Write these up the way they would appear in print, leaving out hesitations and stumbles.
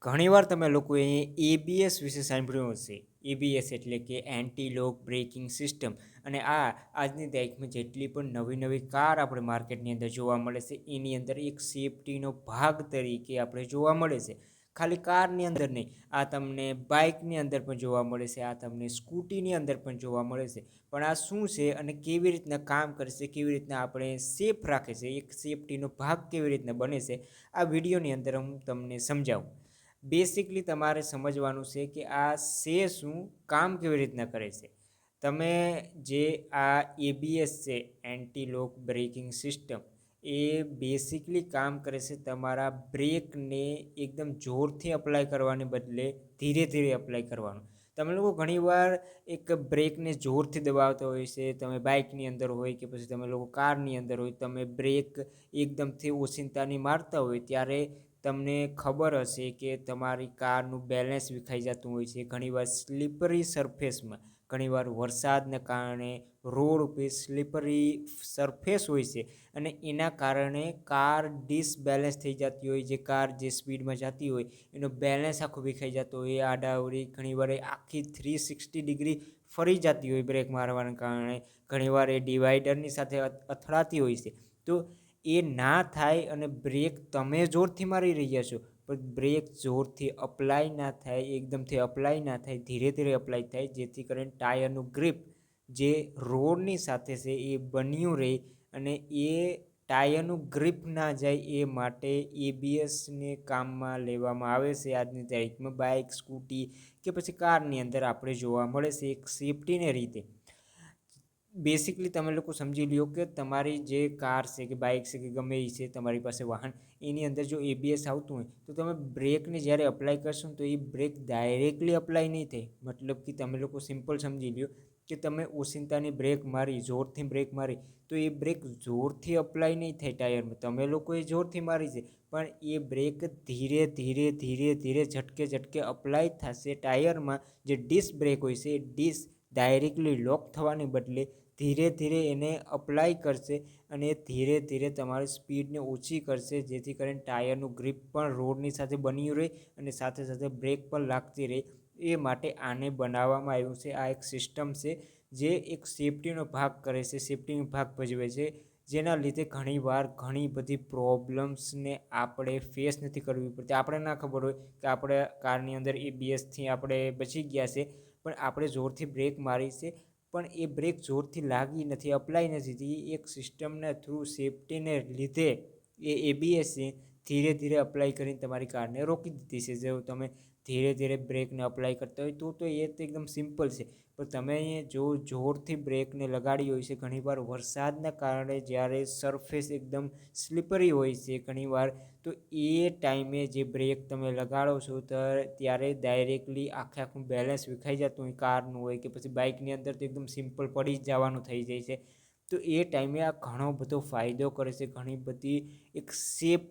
ઘણીવાર તમે લોકોએ એબીએસ વિશે સાંભળ્યું હશે. એબીએસ એટલે કે એન્ટી લોક બ્રેકિંગ સિસ્ટમ. અને આજની તારીખમાં જેટલી પણ નવી નવી કાર આપણે માર્કેટની અંદર જોવા મળે છે એની અંદર એક સેફટીનો ભાગ તરીકે આપણે જોવા મળે છે. ખાલી કારની અંદર નહીં, આ તમને બાઇકની અંદર પણ જોવા મળે છે, આ તમને સ્કૂટીની અંદર પણ જોવા મળે છે. પણ આ શું છે અને કેવી રીતના કામ કરે છે, કેવી રીતના આપણે સેફ રાખે છે, એક સેફટીનો ભાગ કેવી રીતના બને છે, આ વિડીયોની અંદર હું તમને સમજાવું. બેસિકલી તમારે સમજવાનું છે કે આ છે શું, કામ કેવી રીતના કરે છે. તમે જે આ એબીએસ છે, એન્ટી લોક બ્રેકિંગ સિસ્ટમ, એ બેસિકલી કામ કરે છે તમારા બ્રેકને એકદમ જોરથી અપ્લાય કરવાને બદલે ધીરે ધીરે અપ્લાય કરવાનું. તમે લોકો ઘણીવાર એક બ્રેકને જોરથી દબાવતા હોય છે. તમે બાઇકની અંદર હોય કે પછી તમે લોકો કારની અંદર હોય, તમે બ્રેક એકદમથી ઓચિંતાની મારતા હોય ત્યારે તમને ખબર હશે કે તમારી કારનું બેલેન્સ વિખાઈ જતું હોય છે. ઘણીવાર સ્લીપરી સરફેસમાં, ઘણીવાર વરસાદને કારણે રોડ ઉપર સ્લીપરી સરફેસ હોય છે અને એના કારણે કાર ડિસબેલેન્સ થઈ જતી હોય. જે કાર જે સ્પીડમાં જતી હોય એનો બેલેન્સ આખો વિખાઈ જતો હોય. આડાઅવળી ઘણીવાર આખી 360 ડિગ્રી ફરી જતી હોય બ્રેક મારવાના કારણે. ઘણીવાર એ ડિવાઈડરની સાથે અથડાતી હોય છે. તો એ ના થાય અને બ્રેક તમે જોરથી મારી રહ્યા છો પણ બ્રેક જોરથી અપ્લાય ના થાય, એકદમથી અપ્લાય ના થાય, ધીરે ધીરે અપ્લાય થાય, જેથી કરીને ટાયરનું ગ્રીપ જે રોડની સાથે છે એ બન્યું રહે અને એ ટાયરનું ગ્રીપ ના જાય એ માટે એબીએસને કામમાં લેવામાં આવે છે. આજની તારીખમાં બાઇક, સ્કૂટી કે પછી કારની અંદર આપણે જોવા મળે છે એક સેફટીને રીતે. બેસિકલી તમે લોકો સમજી લ્યો કે તમારી જે કાર છે કે બાઇક છે કે ગમે એ છે, તમારી પાસે વાહન, એની અંદર જો એબીએસ આવતું હોય તો તમે બ્રેકને જ્યારે અપ્લાય કરશો ને તો એ બ્રેક ડાયરેક્ટલી અપ્લાય નહીં થાય. મતલબ કે તમે લોકો સિમ્પલ સમજી લ્યો કે તમે ઓચિંતાની બ્રેક મારી, જોરથી બ્રેક મારી, તો એ બ્રેક જોરથી અપ્લાય નહીં થાય ટાયરમાં. તમે લોકોએ જોરથી મારી છે પણ એ બ્રેક ધીરે ધીરે ધીરે ધીરે ઝટકે ઝટકે અપ્લાય થશે ટાયરમાં. જે ડિસ્ક બ્રેક હોય છે એ ડિસ્ક ડાયરેક્ટલી લોક થવાને બદલે ધીરે ધીરે એને અપ્લાય કરશે અને ધીરે ધીરે તમારી સ્પીડને ઓછી કરશે, જેથી કરીને ટાયરનું ગ્રીપ પણ રોડની સાથે બન્યું રહે અને સાથે સાથે બ્રેક પણ લાગતી રહે. એ માટે આને બનાવવામાં આવ્યું છે. આ એક સિસ્ટમ છે જે એક સેફટીનો ભાગ કરે છે, સેફટીનો ભાગ ભજવે છે, જેના લીધે ઘણીવાર ઘણી બધી પ્રોબ્લેમ્સને આપણે ફેસ નથી કરવી પડતી. આપણે ના ખબર હોય કે આપણે કારની અંદર એબીએસથી આપણે બચી ગયા છે પણ આપણે જોરથી બ્રેક મારી છે પણ એ બ્રેક જોરથી લાગી નથી, અપ્લાય નથી થતી. એક સિસ્ટમના થ્રુ સેફટીને લીધે એ એબીએસ ધીરે ધીરે અપ્લાય કરીને તમારી કારને રોકી દીધી છે. જો તમે ધીરે ધીરે બ્રેકને અપ્લાય કરતા હોય તો એ તો એકદમ સિમ્પલ છે. પણ તમે જો જોરથી બ્રેકને લગાડી હોય છે, ઘણીવાર વરસાદના કારણે જ્યારે સરફેસ એકદમ સ્લીપરી હોય છે ઘણીવાર, તો એ ટાઈમે જે બ્રેક તમે લગાડો છો ત્યારે ડાયરેક્ટલી આખું બેલેન્સ વિખાઈ જતું હોય, કારનું હોય કે પછી બાઇકની અંદર તો એકદમ સિમ્પલ પડી જ જવાનું થઈ જાય છે. તો એ ટાઈમે આ ઘણો બધો ફાયદો કરે છે, ઘણી બધી એક સેફ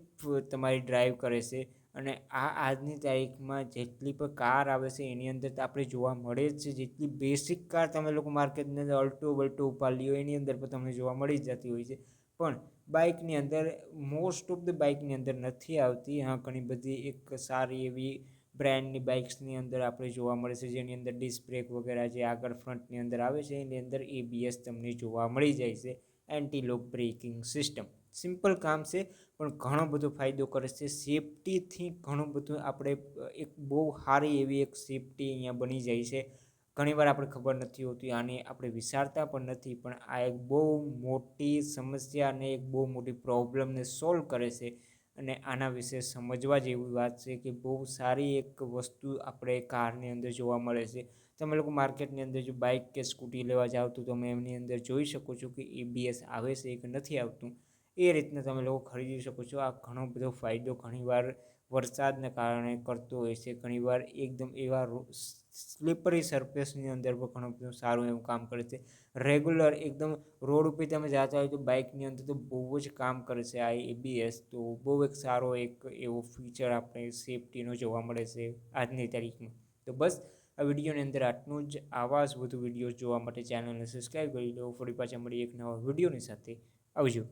તમારી ડ્રાઈવ કરે છે. અને આજની તારીખમાં જેટલી પણ કાર આવે છે એની અંદર તો આપણે જોવા મળે જ છે. જેટલી બેસિક કાર તમે લોકો માર્કેટની અંદર અલ્ટો બલ્ટો ઉપાડી લ્યો એની અંદર પણ તમને જોવા મળી જ જતી હોય છે. પણ બાઇકની અંદર મોસ્ટ ઓફ ધ બાઇકની અંદર નથી આવતી. હા, ઘણી બધી એક સારી એવી બ્રાન્ડની બાઇક્સની અંદર આપણે જોવા મળે છે જેની અંદર ડિસ્ક બ્રેક વગેરે જે આગળ ફ્રન્ટની અંદર આવે છે એની અંદર એબીએસ તમને જોવા મળી જાય છે. Anti lock braking system simple કામ છે પણ ઘણો બધો ફાયદો કરે છે. સેફટીથી ઘણું બધું આપણે એક બહુ સારી એવી એક સેફટી અહીંયા બની જાય છે. ઘણીવાર આપણે ખબર નથી હોતી, આને આપણે વિચારતા પણ નથી, પણ આ એક બહુ મોટી સમસ્યા અને એક બહુ મોટી પ્રોબ્લેમને સોલ્વ કરે છે. અને આના વિશે સમજવા જેવી વાત છે કે બહુ સારી એક વસ્તુ આપણે કારની અંદર જોવા મળે છે. તમે લોકો માર્કેટની અંદર જો બાઇક કે સ્કૂટી લેવા જાઓ તો તમે એમની અંદર જોઈ શકો છો કે એબીએસ આવે છે કે નથી આવતું. એ રીતના તમે લોકો ખરીદી શકો છો. આ ઘણો બધો ફાયદો ઘણીવાર વરસાદને કારણે કરતો હોય છે. ઘણીવાર એકદમ એવા સ્લીપરી સરફેસની અંદર પણ ઘણું બધું સારું એવું કામ કરે છે. રેગ્યુલર એકદમ રોડ ઉપર તમે જતા હોય તો બાઇકની અંદર તો બહુ જ કામ કરે છે આ એબીએસ. તો બહુ એક સારો એક એવો ફીચર આપણે સેફટીનો જોવા મળે છે આજની તારીખમાં. તો બસ આ વિડીયોની અંદર આટલું જ. આવા જ વધુ વિડીયો જોવા માટે ચેનલને સબસ્ક્રાઈબ કરી લો. ફરી પાછા મળી એક નવા વિડીયોની સાથે. આવજો.